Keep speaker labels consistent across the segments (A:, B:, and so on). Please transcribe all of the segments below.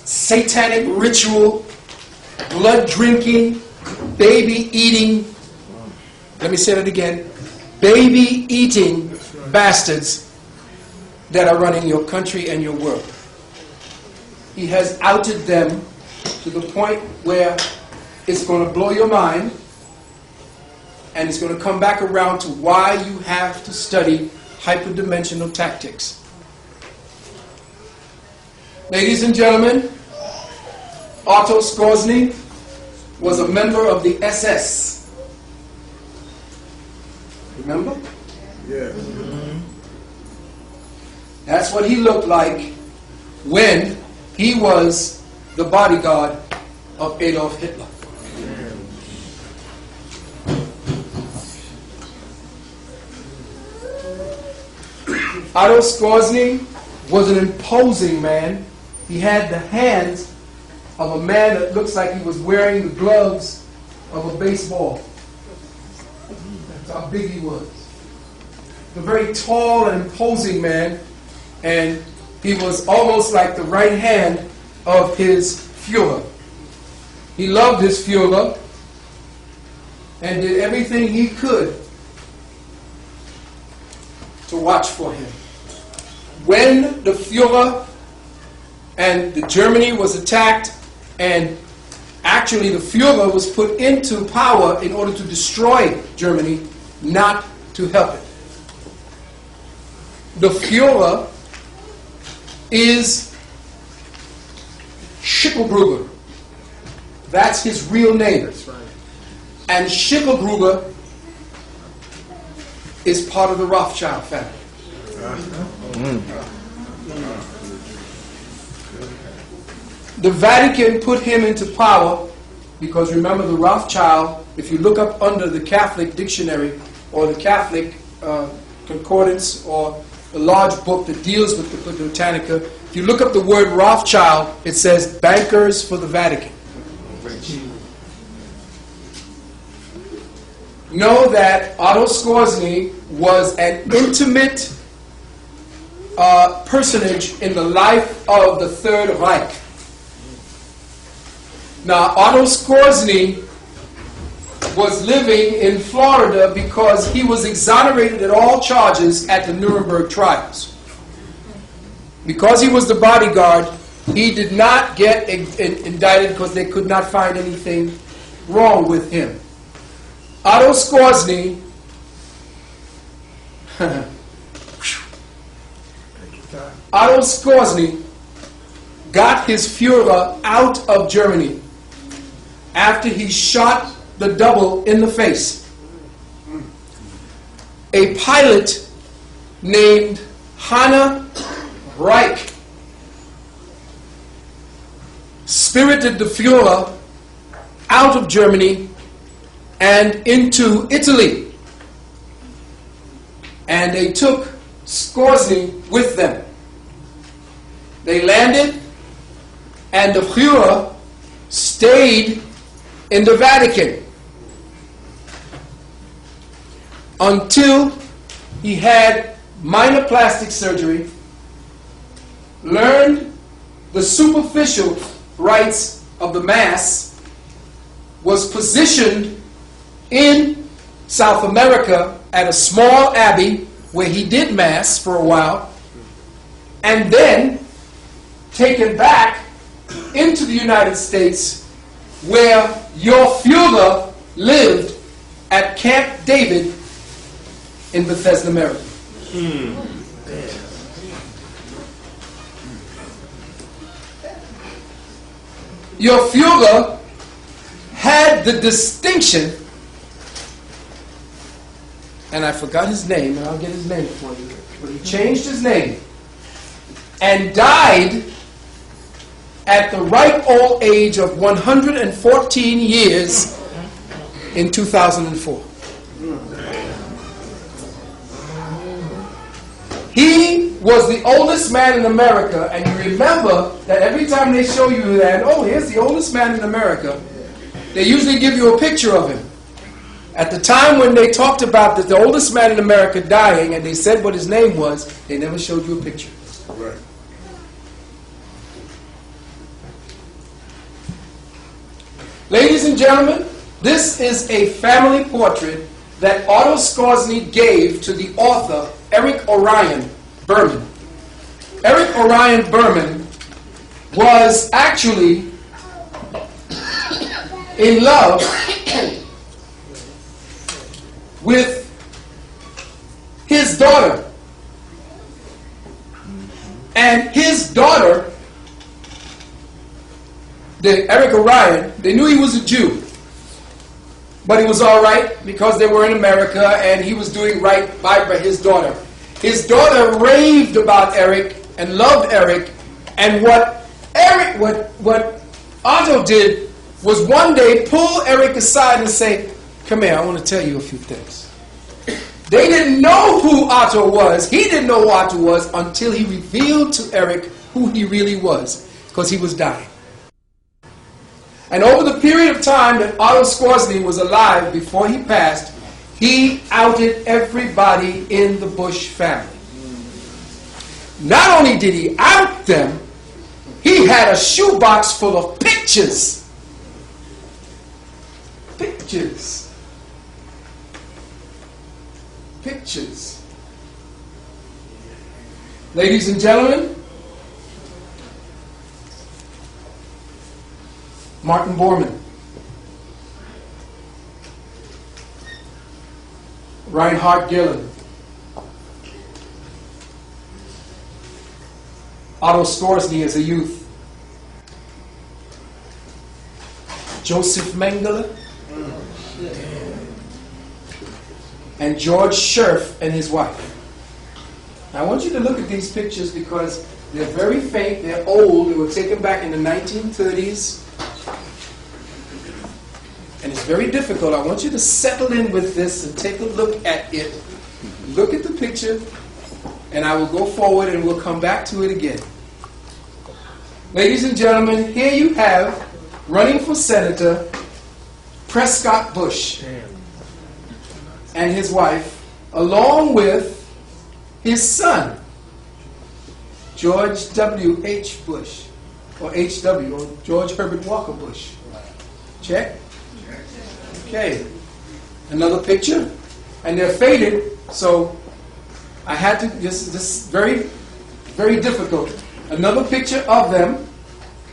A: satanic ritual, blood drinking, baby eating, let me say that again, baby eating bastards that are running your country and your world. He has outed them to the point where it's going to blow your mind, and it's going to come back around to why you have to study hyperdimensional tactics. Ladies and gentlemen, Otto Skorzeny was a member of the SS. Remember?
B: Yeah.
A: That's what he looked like when he was the bodyguard of Adolf Hitler. Otto Skorzeny was an imposing man. He had the hands of a man that looks like he was wearing the gloves of a baseball. That's how big he was. A very tall and imposing man, and he was almost like the right hand of his Führer. He loved his Führer and did everything he could to watch for him. When the Führer and the Germany was attacked, and actually the Führer was put into power in order to destroy Germany, not to help it. The Führer is Schicklgruber. That's his real name.
B: That's right.
A: And Schicklgruber is part of the Rothschild family. The Vatican put him into power because, remember, the Rothschild, if you look up under the Catholic dictionary or the Catholic concordance or a large book that deals with the Britannica, if you look up the word Rothschild, it says bankers for the Vatican. Know that Otto Skorzeny was an intimate personage in the life of the Third Reich. Now, Otto Skorzeny was living in Florida because he was exonerated at all charges at the Nuremberg trials. Because he was the bodyguard, he did not get indicted because they could not find anything wrong with him. Otto Skorzeny Otto Skorzeny got his Führer out of Germany after he shot the double in the face. A pilot named Hanna Reich spirited the Führer out of Germany and into Italy. And they took Skorzeny with them. They landed, and the Führer stayed in the Vatican until he had minor plastic surgery, learned the superficial rites of the Mass, was positioned in South America at a small abbey where he did Mass for a while, and then taken back into the United States, where your Führer lived at Camp David in Bethesda, Maryland. Your Führer had the distinction, and I forgot his name, and I'll get his name for you, but he changed his name and died at the ripe old age of 114 years in 2004. He was the oldest man in America, and you remember that every time they show you that, oh, here's the oldest man in America, they usually give you a picture of him. At the time when they talked about the oldest man in America dying, and they said what his name was, they never showed you a picture.
B: Right.
A: Ladies and gentlemen, this is a family portrait that Otto Scoresny gave to the author Eric Orion Berman. Eric Orion Berman was actually in love with his daughter. And his daughter, Eric Orion, they knew he was a Jew. But he was all right because they were in America and he was doing right by his daughter. His daughter raved about Eric and loved Eric. And what Otto did was one day pull Eric aside and say, "Come here, I want to tell you a few things." They didn't know who Otto was. He didn't know who Otto was until he revealed to Eric who he really was, because he was dying. And over the period of time that Otto Scoresny was alive before he passed, he outed everybody in the Bush family. Not only did he out them, he had a shoebox full of pictures. Pictures. Pictures. Ladies and gentlemen, Martin Bormann, Reinhard Gillen, Otto Scoresny as a youth, Joseph Mengele, and George Scherf and his wife. Now, I want you to look at these pictures because they're very faint, they're old, they were taken back in the 1930s, and it's very difficult. I want you to settle in with this and take a look at it. Look at the picture, and I will go forward and we'll come back to it again. Ladies and gentlemen, here you have, running for senator, Prescott Bush and his wife, along with his son, George W.H. Bush, or H.W., or George Herbert Walker Bush. Check? Okay. Another picture, and they're faded, so I had to, this is very, very difficult. Another picture of them.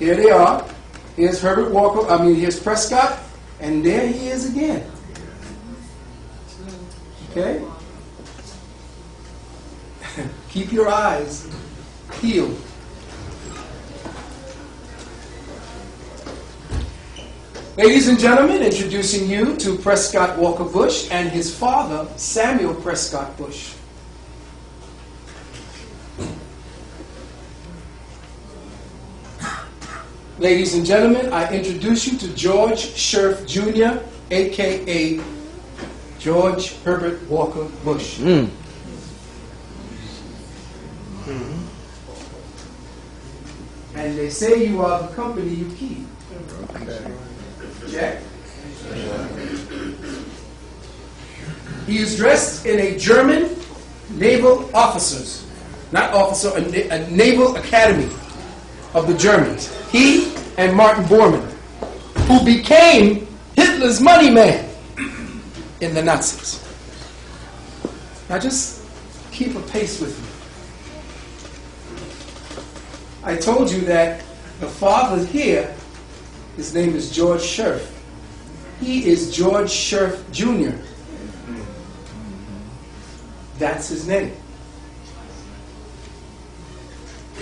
A: Here they are. Here's Herbert Walker, here's Prescott, and there he is again. Okay? Keep your eyes peeled. Ladies and gentlemen, introducing you to Prescott Walker Bush and his father, Samuel Prescott Bush. Ladies and gentlemen, I introduce you to George Scherf Jr., a.k.a. George Herbert Walker Bush. And they say you are the company you keep. Check. He is dressed in a German naval officers, not officer, a naval academy of the Germans. He and Martin Bormann, who became Hitler's money man in the Nazis. Now just keep a pace with me. I told you that the father here, his name is George Scherf. He is George Scherf Jr. That's his name.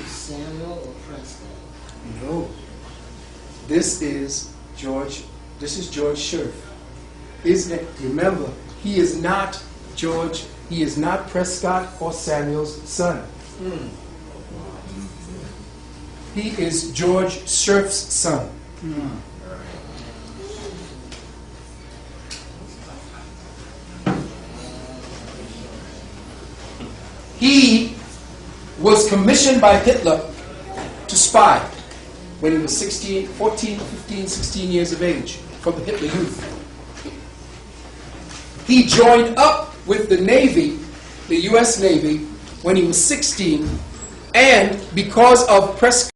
B: Samuel or Prescott?
A: No. This is George Scherf. His name, remember, he is not George, he is not Prescott or Samuel's son. He is George Scherf's son. He was commissioned by Hitler to spy when he was 16 years of age, from the Hitler Youth. He joined up with the Navy, the U.S. Navy, when he was 16, and because of Prescott